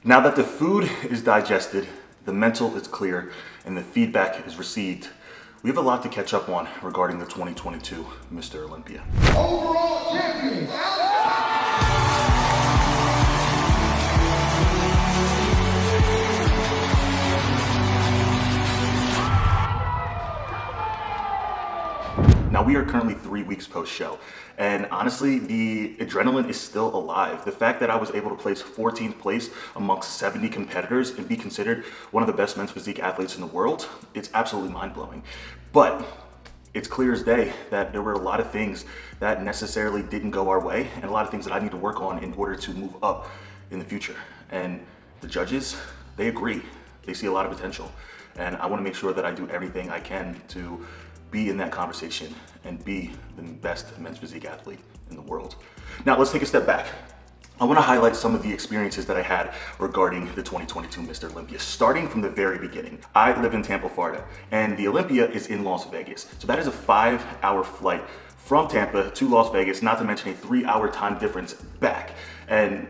Now that the food is digested, the mental is clear, and the feedback is received, we have a lot to catch up on regarding the 2022 Mr. Olympia. Overall champion. Now, we are currently 3 weeks post-show, and honestly, the adrenaline is still alive. The fact that I was able to place 14th place amongst 70 competitors and be considered one of the best men's physique athletes in the world, it's absolutely mind-blowing. But it's clear as day that there were a lot of things that necessarily didn't go our way, and a lot of things that I need to work on in order to move up in the future. And the judges, they agree. They see a lot of potential, and I want to make sure that I do everything I can to be in that conversation and be the best men's physique athlete in the world. Now, let's take a step back. I want to highlight some of the experiences that I had regarding the 2022 Mr. Olympia, starting from the very beginning. I live in Tampa, Florida, and the Olympia is in Las Vegas. So that is a 5-hour flight from Tampa to Las Vegas, not to mention a 3-hour time difference back. And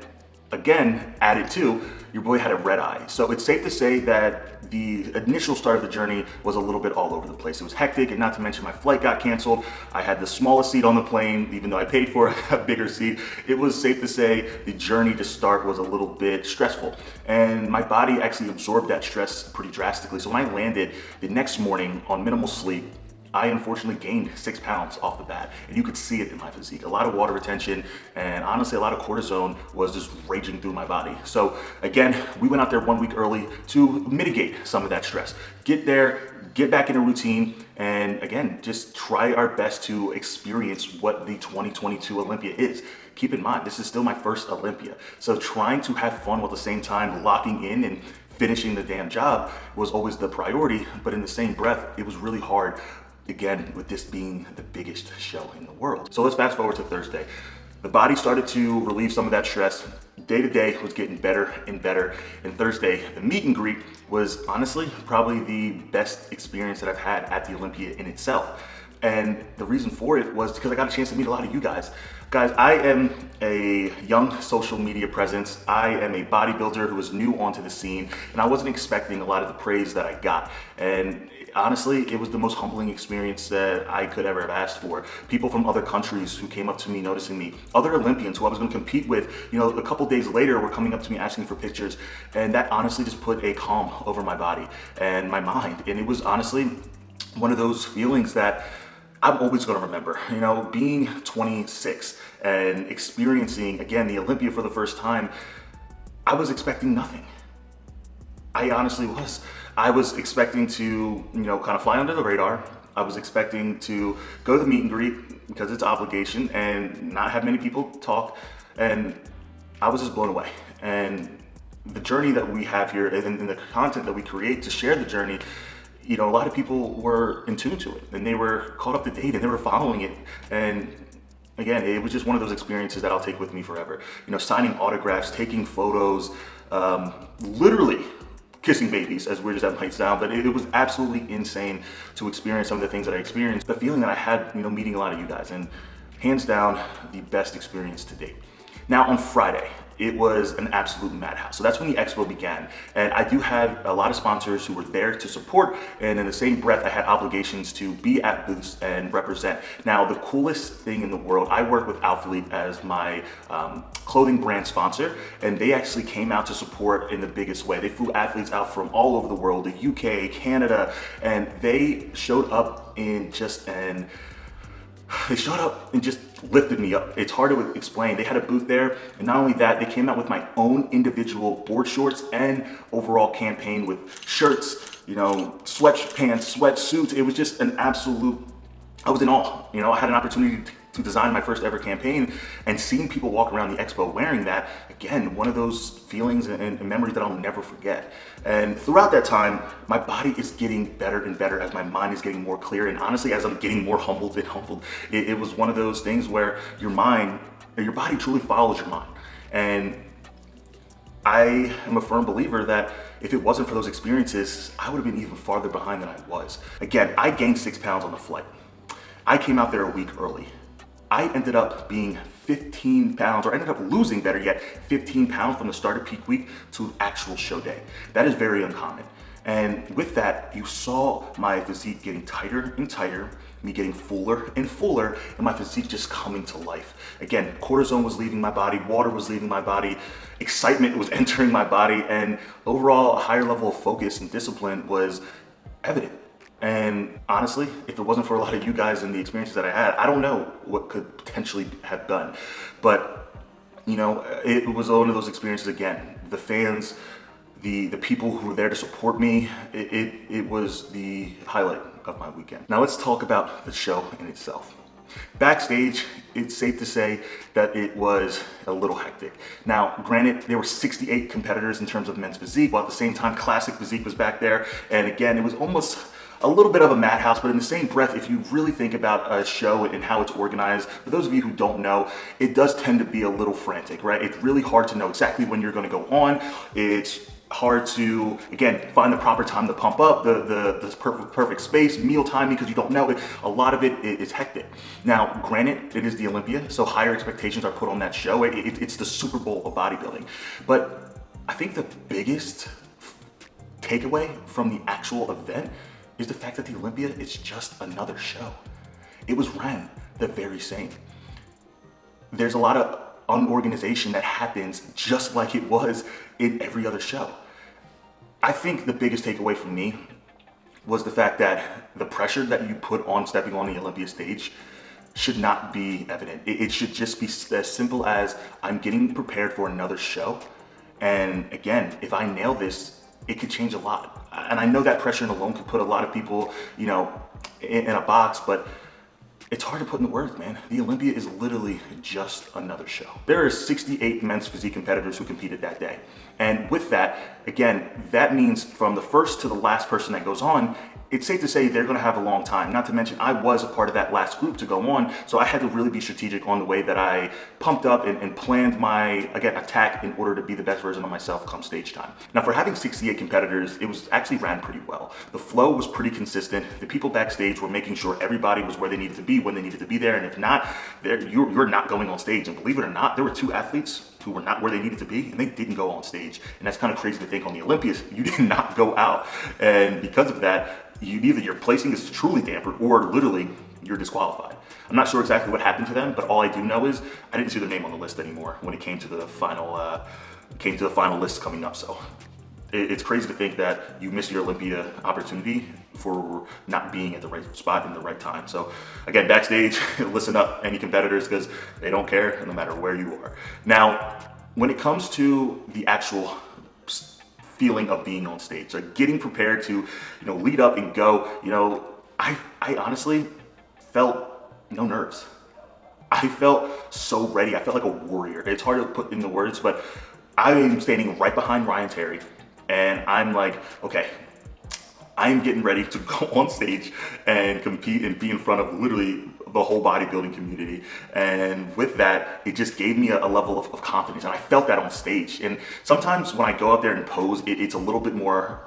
again, added to, your boy had a red eye. So it's safe to say that the initial start of the journey was a little bit all over the place. It was hectic, and not to mention my flight got canceled. I had the smallest seat on the plane, even though I paid for a bigger seat. It was safe to say the journey to start was a little bit stressful. And my body actually absorbed that stress pretty drastically. So when I landed the next morning on minimal sleep, I unfortunately gained 6 pounds off the bat, and you could see it in my physique. A lot of water retention, and honestly, a lot of cortisone was just raging through my body. So again, we went out there 1 week early to mitigate some of that stress. Get there, get back in a routine, and again, just try our best to experience what the 2022 Olympia is. Keep in mind, this is still my first Olympia. So trying to have fun while at the same time locking in and finishing the damn job was always the priority, but in the same breath, it was really hard. Again, with this being the biggest show in the world. So let's fast forward to Thursday. The body started to relieve some of that stress. Day to day was getting better and better. And Thursday, the meet and greet was honestly probably the best experience that I've had at the Olympia in itself. And the reason for it was because I got a chance to meet a lot of you guys. Guys, I am a young social media presence. I am a bodybuilder who is new onto the scene, and I wasn't expecting a lot of the praise that I got. And honestly, it was the most humbling experience that I could ever have asked for. People from other countries who came up to me, noticing me, other Olympians who I was going to compete with, a couple days later were coming up to me asking for pictures. And that honestly just put a calm over my body and my mind. And it was honestly one of those feelings that I'm always going to remember. Being 26 and experiencing, again, the Olympia for the first time, I was expecting nothing. I honestly was. I was expecting to, kind of fly under the radar. I was expecting to go to the meet and greet because it's obligation and not have many people talk. And I was just blown away. And the journey that we have here and the content that we create to share the journey, a lot of people were in tune to it and they were caught up to date and they were following it. And again, it was just one of those experiences that I'll take with me forever. Signing autographs, taking photos, literally kissing babies, as weird as that might sound, but it was absolutely insane to experience some of the things that I experienced. The feeling that I had, meeting a lot of you guys, and hands down, the best experience to date. Now on Friday, it was an absolute madhouse. So that's when the expo began. And I do have a lot of sponsors who were there to support. And in the same breath, I had obligations to be at booths and represent. Now, the coolest thing in the world, I work with Alphalete as my clothing brand sponsor. And they actually came out to support in the biggest way. They flew athletes out from all over the world, the UK, Canada, and they showed up in just lifted me up. It's hard to explain. They had a booth there, and not only that, they came out with my own individual board shorts and overall campaign with shirts, sweatpants, sweatsuits. It was just an absolute, I was in awe. I had an opportunity to design my first ever campaign, and seeing people walk around the expo wearing that, again, one of those feelings and memories that I'll never forget. And throughout that time, my body is getting better and better as my mind is getting more clear. And honestly, as I'm getting more humbled, it was one of those things where your body truly follows your mind. And I am a firm believer that if it wasn't for those experiences, I would have been even farther behind than I was. Again, I gained 6 pounds on the flight. I came out there a week early. I ended up being 15 pounds, or ended up losing, better yet, 15 pounds from the start of peak week to actual show day. That is very uncommon. And with that, you saw my physique getting tighter and tighter, me getting fuller and fuller, and my physique just coming to life. Again, cortisone was leaving my body, water was leaving my body, excitement was entering my body, and overall, a higher level of focus and discipline was evident. And honestly, if it wasn't for a lot of you guys and the experiences that I had, I don't know what could potentially have done. But, you know, it was one of those experiences again. The fans, the people who were there to support me, it was the highlight of my weekend. Now let's talk about the show in itself. Backstage, it's safe to say that it was a little hectic. Now, granted, there were 68 competitors in terms of men's physique, while at the same time, classic physique was back there. And again, it was almost a little bit of a madhouse, but in the same breath, if you really think about a show and how it's organized, for those of you who don't know, it does tend to be a little frantic, right? It's really hard to know exactly when you're gonna go on. It's hard to, again, find the proper time to pump up, the perfect space, meal timing, because you don't know it. A lot of it is hectic. Now, granted, it is the Olympia, so higher expectations are put on that show. It's the Super Bowl of bodybuilding. But I think the biggest takeaway from the actual event is the fact that the Olympia is just another show. It was ran the very same. There's a lot of unorganization that happens just like it was in every other show. I think the biggest takeaway from me was the fact that the pressure that you put on stepping on the Olympia stage should not be evident. It should just be as simple as, I'm getting prepared for another show. And again, if I nail this, it could change a lot. And I know that pressure alone could put a lot of people, you know, in a box, but it's hard to put into words, man. The Olympia is literally just another show. There are 68 men's physique competitors who competed that day. And with that, again, that means from the first to the last person that goes on, it's safe to say they're gonna have a long time. Not to mention, I was a part of that last group to go on, so I had to really be strategic on the way that I pumped up and planned my, again, attack in order to be the best version of myself come stage time. Now, for having 68 competitors, it was actually ran pretty well. The flow was pretty consistent. The people backstage were making sure everybody was where they needed to be when they needed to be there, and if not, you're not going on stage. And believe it or not, there were 2 athletes who were not where they needed to be, and they didn't go on stage. And that's kind of crazy to think. On the Olympias, you did not go out. And because of that, either your placing is truly dampened or literally you're disqualified. I'm not sure exactly what happened to them, but all I do know is I didn't see their name on the list anymore when it came to the final list coming up. So it's crazy to think that you missed your Olympia opportunity for not being at the right spot in the right time. So again, backstage, listen up, any competitors, because they don't care no matter where you are. Now, when it comes to the actual feeling of being on stage, like getting prepared to, lead up and go, I honestly felt no nerves. I felt so ready. I felt like a warrior. It's hard to put into words, but I am standing right behind Ryan Terry, and I'm like, okay, I am getting ready to go on stage and compete and be in front of literally the whole bodybuilding community. And with that, it just gave me a level of confidence, and I felt that on stage. And sometimes when I go out there and pose, it's a little bit more,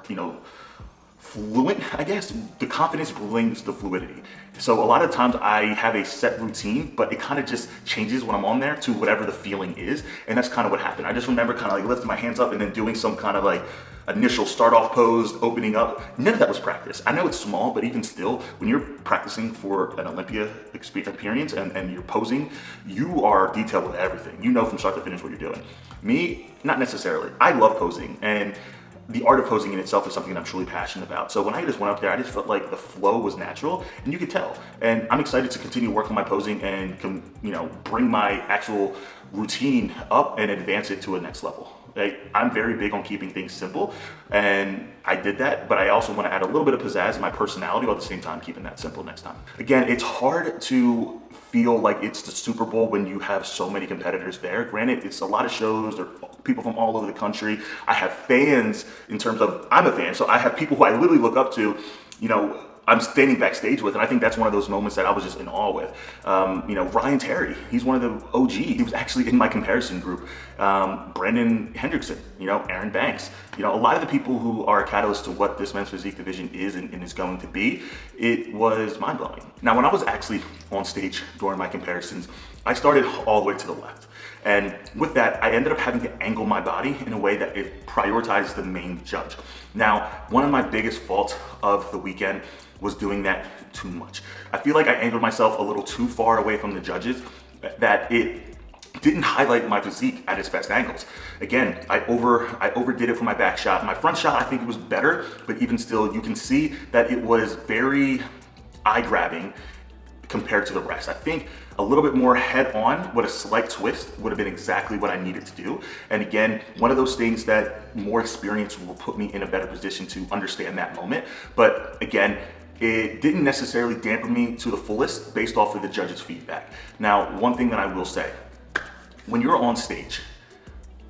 fluent, I guess. The confidence brings the fluidity. So a lot of times I have a set routine, but it kind of just changes when I'm on there to whatever the feeling is. And that's kind of what happened. I just remember kind of like lifting my hands up and then doing some kind of like initial start off pose, opening up. None of that was practice. I know it's small, but even still, when you're practicing for an Olympia appearance and you're posing, you are detailed with everything. You know from start to finish what you're doing. Me, not necessarily. I love posing, and the art of posing in itself is something that I'm truly passionate about. So when I just went up there, I just felt like the flow was natural, and you could tell. And I'm excited to continue working on my posing and bring my actual routine up and advance it to a next level. I'm very big on keeping things simple, and I did that, but I also want to add a little bit of pizzazz in my personality while at the same time keeping that simple next time. Again, it's hard to feel like it's the Super Bowl when you have so many competitors there. Granted, it's a lot of shows, there are people from all over the country. I have fans in terms of, I'm a fan, so I have people who I literally look up to, I'm standing backstage with, and I think that's one of those moments that I was just in awe with. Ryan Terry, he's one of the OG. He was actually in my comparison group. Brandon Hendrickson, Aaron Banks. A lot of the people who are a catalyst to what this men's physique division is and is going to be, it was mind-blowing. Now, when I was actually on stage during my comparisons, I started all the way to the left. And with that, I ended up having to angle my body in a way that it prioritized the main judge. Now, one of my biggest faults of the weekend was doing that too much. I feel like I angled myself a little too far away from the judges, that it didn't highlight my physique at its best angles. Again, I overdid it for my back shot. My front shot, I think it was better, but even still, you can see that it was very eye-grabbing compared to the rest. I think a little bit more head on with a slight twist would have been exactly what I needed to do. And again, one of those things that more experience will put me in a better position to understand that moment. But again, it didn't necessarily dampen me to the fullest based off of the judges' feedback. Now, one thing that I will say, when you're on stage,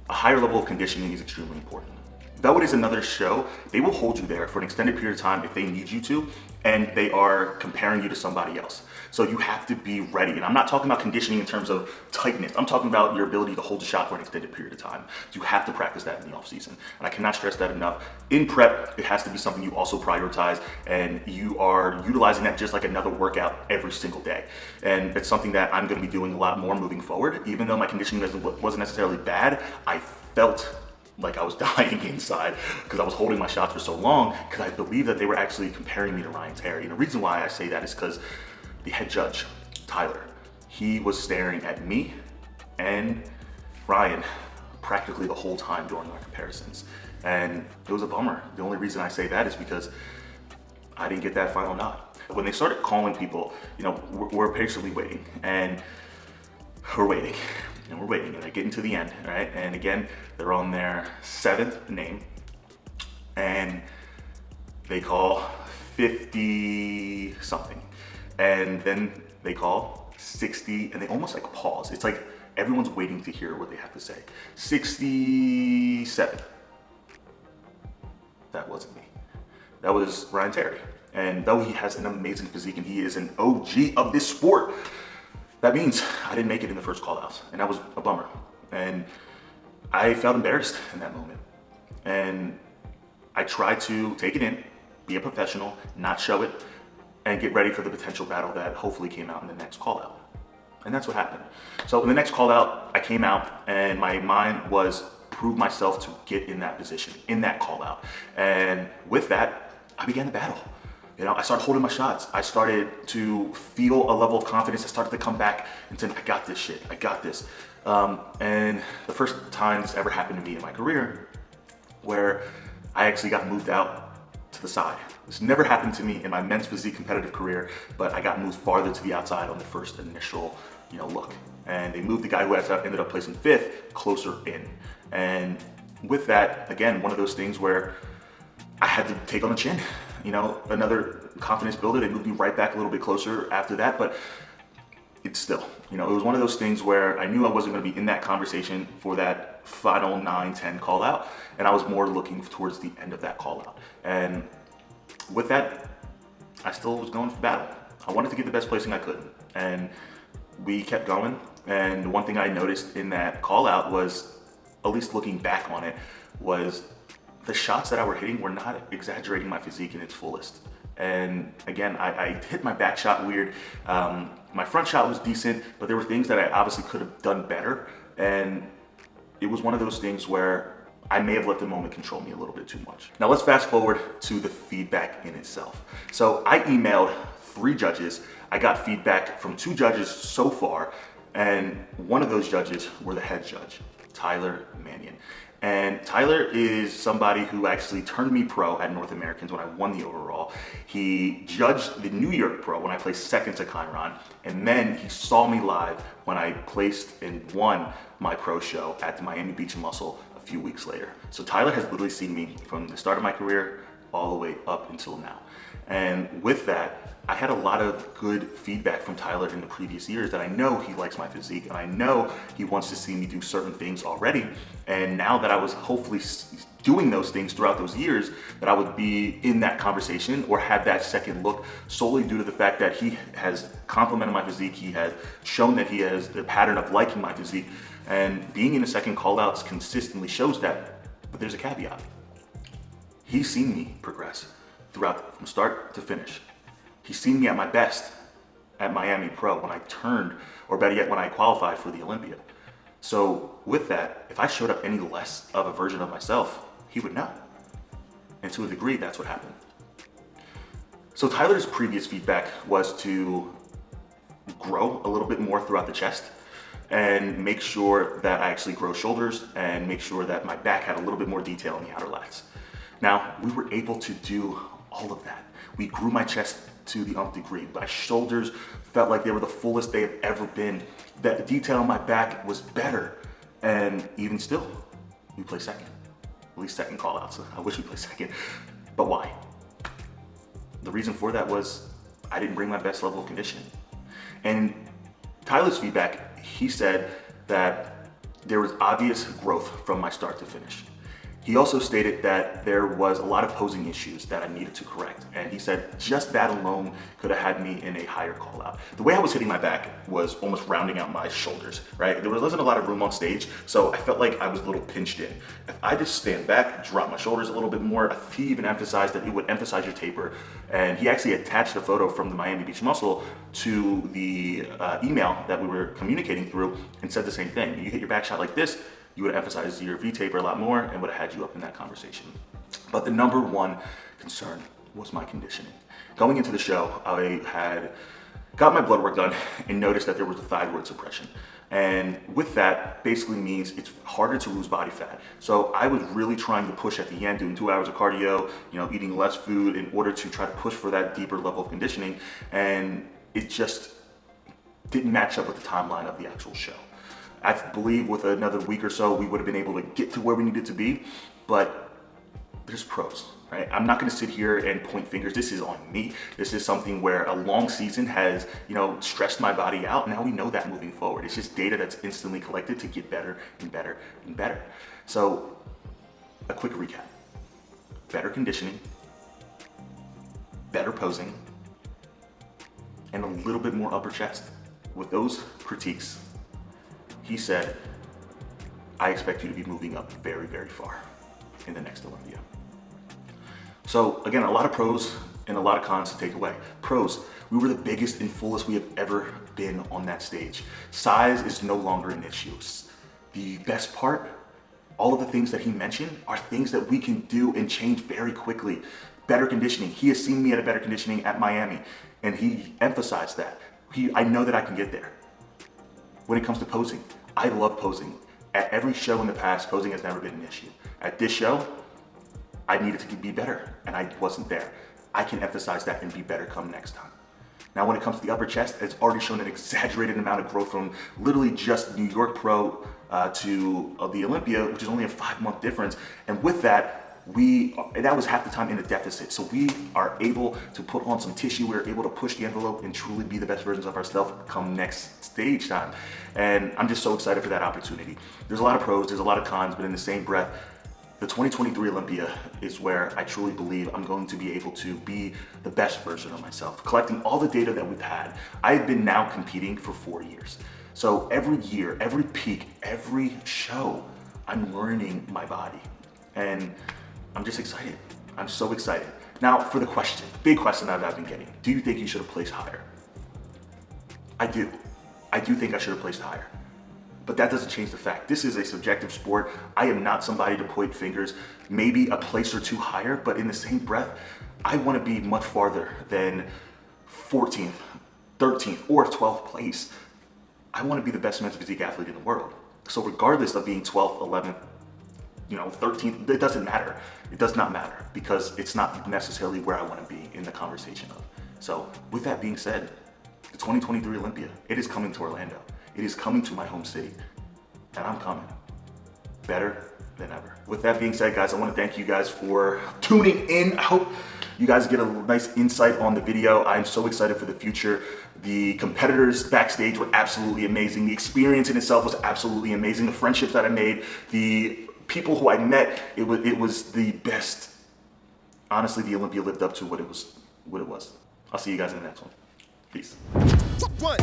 a higher level of conditioning is extremely important. Though it is another show, they will hold you there for an extended period of time if they need you to, and they are comparing you to somebody else. So you have to be ready. And I'm not talking about conditioning in terms of tightness. I'm talking about your ability to hold a shot for an extended period of time. So you have to practice that in the off season. And I cannot stress that enough. In prep, it has to be something you also prioritize, and you are utilizing that just like another workout every single day. And it's something that I'm gonna be doing a lot more moving forward. Even though my conditioning wasn't necessarily bad, I felt like I was dying inside because I was holding my shots for so long, because I believe that they were actually comparing me to Ryan Terry. And the reason why I say that is because the head judge, Tyler, he was staring at me and Ryan practically the whole time during our comparisons. And it was a bummer. The only reason I say that is because I didn't get that final nod. When they started calling people, we're patiently waiting, and we're waiting. And we're waiting, and they're getting to the end, right? And again, they're on their 7th name, and they call 50 something, and then they call 60, and they almost like pause. It's like everyone's waiting to hear what they have to say. 67. That wasn't me. That was Ryan Terry. And though he has an amazing physique and he is an OG of this sport, that means I didn't make it in the first call out, and that was a bummer. And I felt embarrassed in that moment. And I tried to take it in, be a professional, not show it, and get ready for the potential battle that hopefully came out in the next call out. And that's what happened. So in the next call out, I came out and my mind was prove myself to get in that position, in that call out. And with that, I began the battle. I started holding my shots. I started to feel a level of confidence. I started to come back and say, I got this shit, I got this. And the first time this ever happened to me in my career, where I actually got moved out to the side. This never happened to me in my men's physique competitive career, but I got moved farther to the outside on the first initial, look. And they moved the guy who ended up placing 5th closer in. And with that, again, one of those things where I had to take on the chin. Another confidence builder. They moved me right back a little bit closer after that, but it's still, it was one of those things where I knew I wasn't going to be in that conversation for that final 9-10 call out, and I was more looking towards the end of that call out. And with that, I still was going for battle. I wanted to get the best placing I could, and we kept going. And one thing I noticed in that call out was, at least looking back on it, was the shots that I were hitting were not exaggerating my physique in its fullest. And again, I hit my back shot weird. My front shot was decent, but there were things that I obviously could have done better. And it was one of those things where I may have let the moment control me a little bit too much. Now let's fast forward to the feedback in itself. So I emailed 3 judges. I got feedback from 2 judges so far, and one of those judges were the head judge, Tyler Mannion. And Tyler is somebody who actually turned me pro at North Americans when I won the overall. He judged the New York Pro when I placed 2nd to Chiron. And then he saw me live when I placed and won my pro show at the Miami Beach and Muscle a few weeks later. So Tyler has literally seen me from the start of my career all the way up until now. And with that, I had a lot of good feedback from Tyler in the previous years that I know he likes my physique, and I know he wants to see me do certain things already. And now that I was hopefully doing those things throughout those years, that I would be in that conversation or have that second look solely due to the fact that he has complimented my physique. He has shown that he has the pattern of liking my physique, and being in the second call-outs consistently shows that. But there's a caveat. He's seen me progress throughout, from start to finish. He's seen me at my best, at Miami Pro when I turned, or better yet, when I qualified for the Olympia. So with that, if I showed up any less of a version of myself, he would know. And to a degree, that's what happened. So Tyler's previous feedback was to grow a little bit more throughout the chest and make sure that I actually grow shoulders and make sure that my back had a little bit more detail in the outer lats. Now, we were able to do all of that. We grew my chest to the nth degree. My shoulders felt like they were the fullest they have ever been. The detail on my back was better. And even still, we play second. At least second call outs. I wish we played second. But why? The reason for that was I didn't bring my best level of conditioning. And Tyler's feedback, he said that there was obvious growth from my start to finish. He also stated that there was a lot of posing issues that I needed to correct. And he said just that alone could have had me in a higher call out. The way I was hitting my back was almost rounding out my shoulders, right? There wasn't a lot of room on stage, so I felt like I was a little pinched in. If I just stand back, drop my shoulders a little bit more, he even emphasized that it would emphasize your taper. And he actually attached a photo from the Miami Beach Muscle to the email that we were communicating through and said the same thing. You hit your back shot like this, you would have emphasized your V-taper a lot more and would have had you up in that conversation. But the number one concern was my conditioning. Going into the show, I had got my blood work done and noticed that there was a thyroid suppression. And with that, basically means it's harder to lose body fat. So I was really trying to push at the end, doing 2 hours of cardio, eating less food in order to try to push for that deeper level of conditioning. And it just didn't match up with the timeline of the actual show. I believe with another week or so, we would have been able to get to where we needed to be, but there's pros, right? I'm not gonna sit here and point fingers. This is on me. This is something where a long season has, stressed my body out. Now we know that moving forward. It's just data that's instantly collected to get better and better and better. So a quick recap: better conditioning, better posing, and a little bit more upper chest. With those critiques, he said, I expect you to be moving up very, very far in the next Olympia. So again, a lot of pros and a lot of cons to take away. Pros, we were the biggest and fullest we have ever been on that stage. Size is no longer an issue. The best part, all of the things that he mentioned are things that we can do and change very quickly. Better conditioning. He has seen me at a better conditioning at Miami, and he emphasized that. I know that I can get there. When it comes to posing, I love posing. At every show in the past, posing has never been an issue. At this show, I needed to be better, and I wasn't there. I can emphasize that and be better come next time. Now, when it comes to the upper chest, it's already shown an exaggerated amount of growth from literally just New York Pro to the Olympia, which is only a 5-month difference. And with that, that was half the time in a deficit. So we are able to put on some tissue. We're able to push the envelope and truly be the best versions of ourselves come next stage time. And I'm just so excited for that opportunity. There's a lot of pros, there's a lot of cons, but in the same breath, the 2023 Olympia is where I truly believe I'm going to be able to be the best version of myself. Collecting all the data that we've had, I've been now competing for 4 years. So every year, every peak, every show, I'm learning my body. And I'm just excited. I'm so excited. Now for the question, big question that I've been getting. Do you think you should have placed higher? I do. I do think I should have placed higher. But that doesn't change the fact. This is a subjective sport. I am not somebody to point fingers, maybe a place or two higher, but in the same breath, I want to be much farther than 14th, 13th, or 12th place. I want to be the best men's physique athlete in the world. So regardless of being 12th, 11th, 13th, it doesn't matter. It does not matter because it's not necessarily where I want to be in the conversation of. So with that being said, the 2023 Olympia, it is coming to Orlando. It is coming to my home city, and I'm coming better than ever. With that being said, guys, I want to thank you guys for tuning in. I hope you guys get a nice insight on the video. I'm so excited for the future. The competitors backstage were absolutely amazing. The experience in itself was absolutely amazing. The friendships that I made, the people who I met, it was the best. Honestly, the Olympia lived up to what it was. I'll see you guys in the next one. Peace. What?